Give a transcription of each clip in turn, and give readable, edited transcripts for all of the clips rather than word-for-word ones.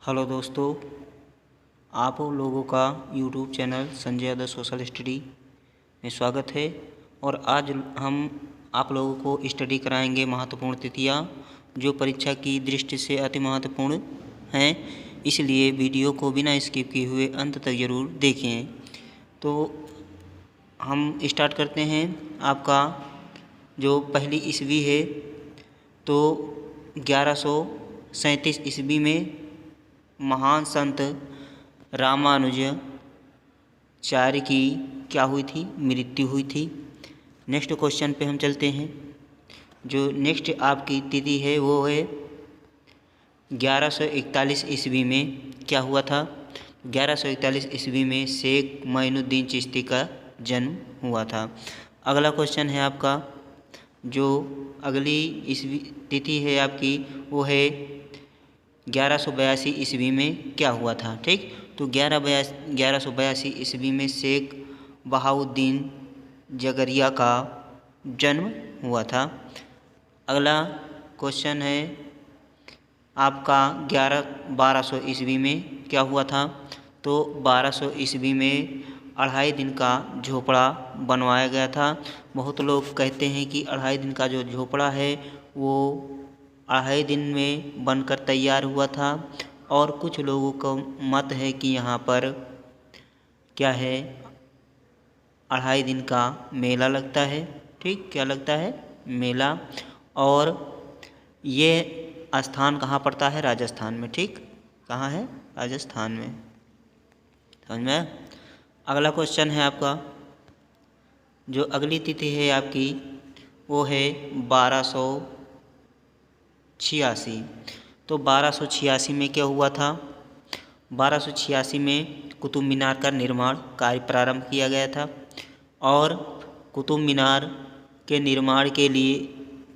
Hello दोस्तों, आप लोगों का YouTube channel Sanjay Yadav social study में स्वागत है। और आज हम आप लोगों को स्टडी कराएंगे महत्वपूर्ण तिथियां जो परीक्षा की दृष्टि से अति महत्वपूर्ण हैं। इसलिए वीडियो को बिना स्किप किए हुए अंत तक ज़रूर देखें। तो हम स्टार्ट करते हैं। आपका जो पहली ईस्वी है तो 1137 ईस्वी में महान संत रामानुजाचार्य की क्या हुई थी? मृत्यु हुई थी। नेक्स्ट क्वेश्चन पे हम चलते हैं। जो नेक्स्ट आपकी तिथि है वो है 1141 ईस्वी में क्या हुआ था? 1141 ईस्वी में शेख मोइनुद्दीन चिश्ती का जन्म हुआ था। अगला क्वेश्चन है आपका, जो अगली ईस्वी तिथि है आपकी वो है 1182 ईस्वी में क्या हुआ था? ठीक, तो 1182 ईस्वी में शेख बहाउद्दीन जगरिया का जन्म हुआ था। अगला क्वेश्चन है आपका 1200 ईस्वी में क्या हुआ था? तो 1200 ईस्वी में 2.5 दिन का झोपड़ा बनवाया गया था। बहुत लोग कहते हैं कि 2.5 दिन का जो झोपड़ा है वो 2.5 दिन में बनकर तैयार हुआ था। और कुछ लोगों का मत है कि यहाँ पर क्या है, 2.5 दिन का मेला लगता है। ठीक, क्या लगता है? मेला। और ये स्थान कहाँ पड़ता है? राजस्थान में। ठीक, कहाँ है? राजस्थान में। समझ में आया? अगला क्वेश्चन है आपका, जो अगली तिथि है आपकी वो है 1286। तो 1286 में क्या हुआ था? 1286 में कुतुब मीनार का निर्माण कार्य प्रारंभ किया गया था। और कुतुब मीनार के निर्माण के लिए,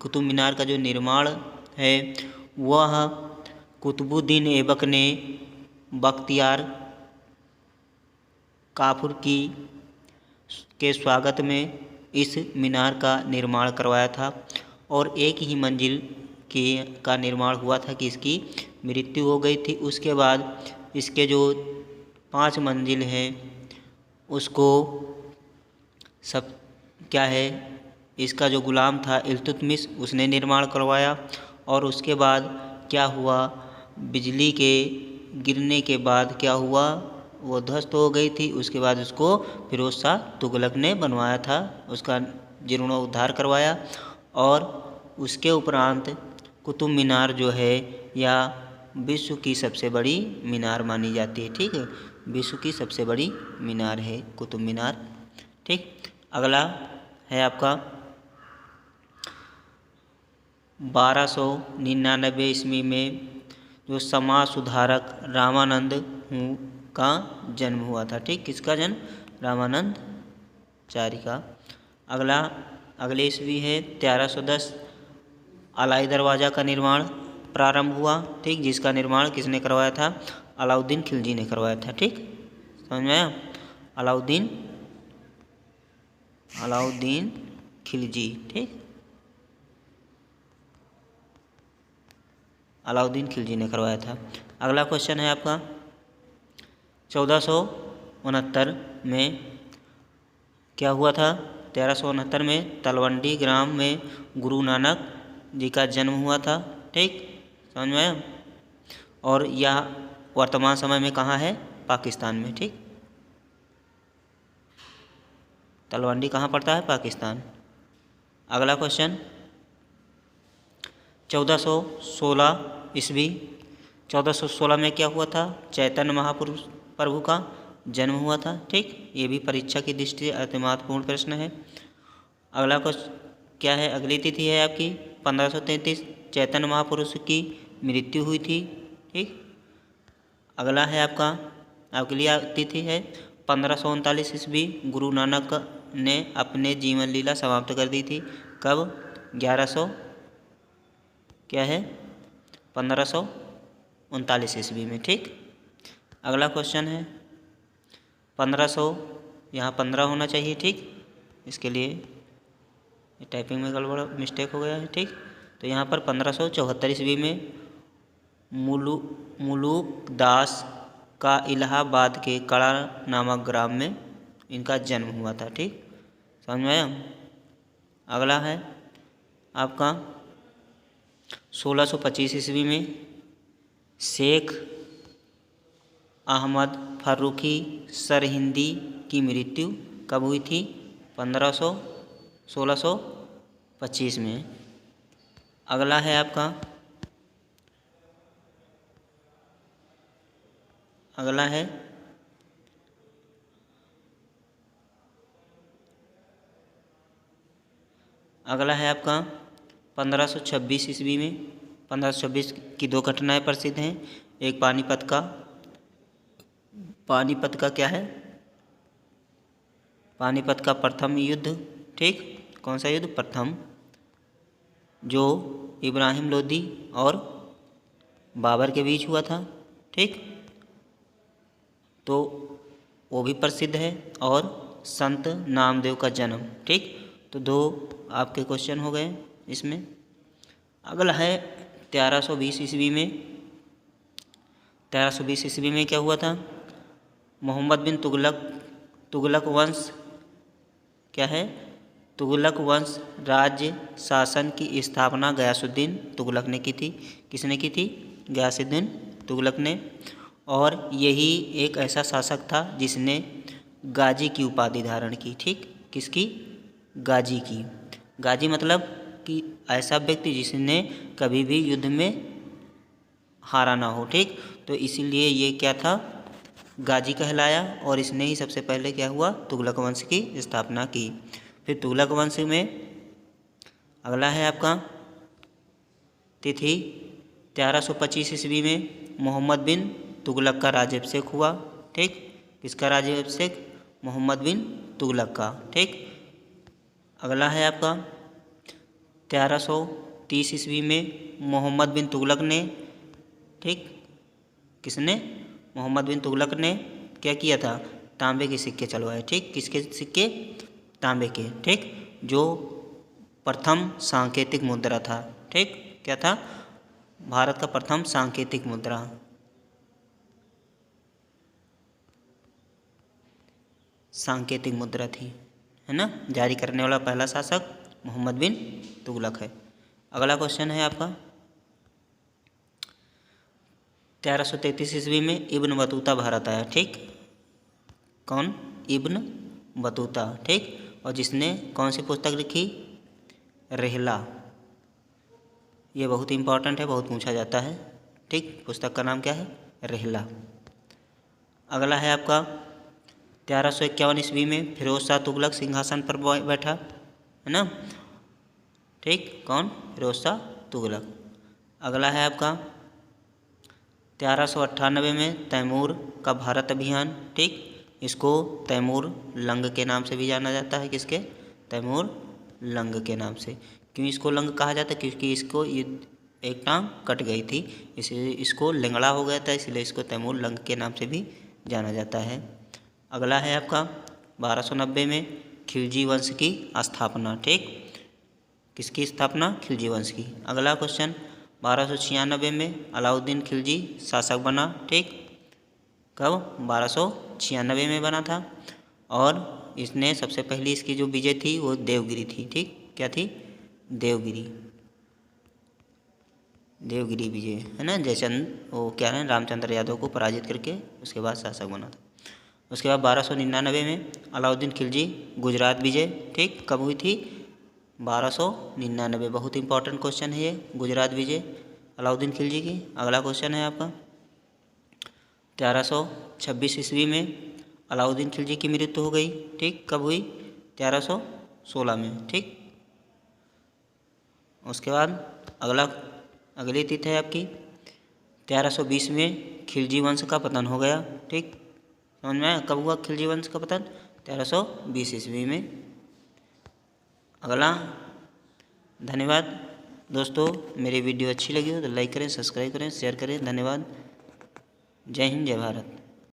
कुतुब मीनार का जो निर्माण है वह कुतुबुद्दीन ऐबक ने बख्तियार काफूर के स्वागत में इस मीनार का निर्माण करवाया था। और एक ही मंजिल का निर्माण हुआ था कि इसकी मृत्यु हो गई थी। उसके बाद इसके जो 5 मंजिल हैं उसको सब क्या है, इसका जो गुलाम था इल्तुतमिश उसने निर्माण करवाया। और उसके बाद क्या हुआ, बिजली के गिरने के बाद क्या हुआ, वो ध्वस्त हो गई थी। उसके बाद उसको फिरोज शाह तुगलक ने बनवाया था, उसका जीर्णोद्धार करवाया। और उसके उपरांत कुतुब मीनार जो है या विश्व की सबसे बड़ी मीनार मानी जाती है। ठीक है, विश्व की सबसे बड़ी मीनार है कुतुब मीनार। ठीक, अगला है आपका 1299 ईस्वी में जो समाज सुधारक रामानंद का जन्म हुआ था। ठीक, किसका जन्म? रामानंदाचार्य का। अगले ईस्वी है 1310। अलाई दरवाज़ा का निर्माण प्रारंभ हुआ। ठीक, जिसका निर्माण किसने करवाया था? अलाउद्दीन खिलजी ने करवाया था। ठीक, समझ में आया? अलाउद्दीन खिलजी। ठीक, अलाउद्दीन खिलजी ने करवाया था। अगला क्वेश्चन है आपका 1469 में क्या हुआ था? 1369 में तलवंडी ग्राम में गुरु नानक जी का जन्म हुआ था। ठीक, समझ में आया? और यह वर्तमान समय में कहाँ है? पाकिस्तान में। ठीक, तलवंडी कहाँ पड़ता है? पाकिस्तान। अगला क्वेश्चन 1416 ईस्वी। 1416 में क्या हुआ था? चैतन्य महापुरुष प्रभु का जन्म हुआ था। ठीक, ये भी परीक्षा की दृष्टि से अति महत्वपूर्ण प्रश्न है। अगला क्वेश्चन क्या है? अगली तिथि है आपकी 1533, चैतन्य महापुरुष की मृत्यु हुई थी। ठीक, अगला है आपके लिए तिथि है 1539 ईस्वी। गुरु नानक ने अपने जीवन लीला समाप्त कर दी थी। कब? 1539 ईस्वी में। ठीक, अगला क्वेश्चन है 1500, यहाँ 15 होना चाहिए। ठीक, इसके लिए टाइपिंग में गड़बड़ मिस्टेक हो गया है। ठीक, तो यहाँ पर 1574 ईस्वी में मुलुक दास का इलाहाबाद के कड़ा नामक ग्राम में इनका जन्म हुआ था। ठीक, समझ में आया। अगला है आपका 1625 ईस्वी में शेख अहमद फर्रुखी सरहिंदी की मृत्यु कब हुई थी? 1625 में। अगला है आपका अगला है आपका 1526 ईस्वी में। 1526 की दो घटनाएं प्रसिद्ध हैं। एक पानीपत का क्या है? पानीपत का प्रथम युद्ध। ठीक, कौन सा युद्ध? प्रथम, जो इब्राहिम लोदी और बाबर के बीच हुआ था। ठीक, तो वो भी प्रसिद्ध है। और संत नामदेव का जन्म। ठीक, तो दो आपके क्वेश्चन हो गए इसमें। अगला है 1320 ईस्वी में। 1320 ईस्वी में क्या हुआ था? मोहम्मद बिन तुगलक वंश क्या है? तुगलक वंश राज्य शासन की स्थापना गयासुद्दीन तुगलक ने की थी। किसने की थी? गयासुद्दीन तुगलक ने। और यही एक ऐसा शासक था जिसने गाजी की उपाधि धारण की। ठीक, किसकी? गाजी की। गाजी मतलब कि ऐसा व्यक्ति जिसने कभी भी युद्ध में हारा ना हो। ठीक, तो इसीलिए ये क्या था? गाजी कहलाया। और इसने ही सबसे पहले क्या हुआ? तुगलक वंश की स्थापना की। फिर तुगलक वंश में अगला है आपका तिथि 1325 ईस्वी में मोहम्मद बिन तुगलक का राज्याभिषेक हुआ। ठीक, किसका राज्याभिषेक? मोहम्मद बिन तुगलक का। ठीक, अगला है आपका 1330 ईस्वी में मोहम्मद बिन तुगलक ने, ठीक, किसने? मोहम्मद बिन तुगलक ने क्या किया था? तांबे के सिक्के चलवाए। ठीक, किसके सिक्के? तांबे के। ठीक, जो प्रथम सांकेतिक मुद्रा था। ठीक, क्या था? भारत का प्रथम सांकेतिक मुद्रा। सांकेतिक मुद्रा थी, है ना। जारी करने वाला पहला शासक मोहम्मद बिन तुगलक है। अगला क्वेश्चन है आपका 1333 ईस्वी में इब्न बतूता भारत आया। ठीक, कौन? Ibn Battuta. ठीक, और जिसने कौन सी पुस्तक लिखी? रिहला। ये बहुत इंपॉर्टेंट है, बहुत पूछा जाता है। ठीक, पुस्तक का नाम क्या है? रिहला। अगला है आपका 1351 ईस्वी में फिरोज शाह तुगलक सिंहासन पर बैठा, है ना। ठीक, कौन? फिरोज शाह तुगलक। अगला है आपका 1398 में तैमूर का भारत अभियान। ठीक, इसको तैमूर लंग के नाम से भी जाना जाता है। किसके? तैमूर लंग के नाम से। क्यों इसको लंग कहा जाता है? क्योंकि इसको एक टांग कट गई थी, इसलिए इसको लंगड़ा हो गया था, इसलिए इसको तैमूर लंग के नाम से भी जाना जाता है। अगला है आपका 1290 में खिलजी वंश की स्थापना। ठीक, किसकी स्थापना? खिलजी वंश की। अगला क्वेश्चन 1296 में अलाउद्दीन खिलजी शासक बना। ठीक, कब? 1296 में बना था। और इसने सबसे पहली इसकी जो विजय थी वो देवगिरी थी। ठीक, क्या थी? देवगिरी विजय, है ना। जयचंद वो क्या है, रामचंद्र यादव को पराजित करके उसके बाद शासक बना था। उसके बाद 1299 में अलाउद्दीन खिलजी गुजरात विजय। ठीक, कब हुई थी? 1299। बहुत इंपॉर्टेंट क्वेश्चन है ये, गुजरात विजय अलाउद्दीन खिलजी की। अगला क्वेश्चन है आपका 1326 ईस्वी में अलाउद्दीन खिलजी की मृत्यु हो गई। ठीक, कब हुई? 1316 में। ठीक, उसके बाद अगली तिथि है आपकी 1320 में खिलजी वंश का पतन हो गया। ठीक, समझ में आया? कब हुआ खिलजी वंश का पतन? 1320 ईस्वी में। अगला, धन्यवाद दोस्तों। मेरी वीडियो अच्छी लगी हो तो लाइक करें, सब्सक्राइब करें, शेयर करें। धन्यवाद। जय हिंद, जय भारत।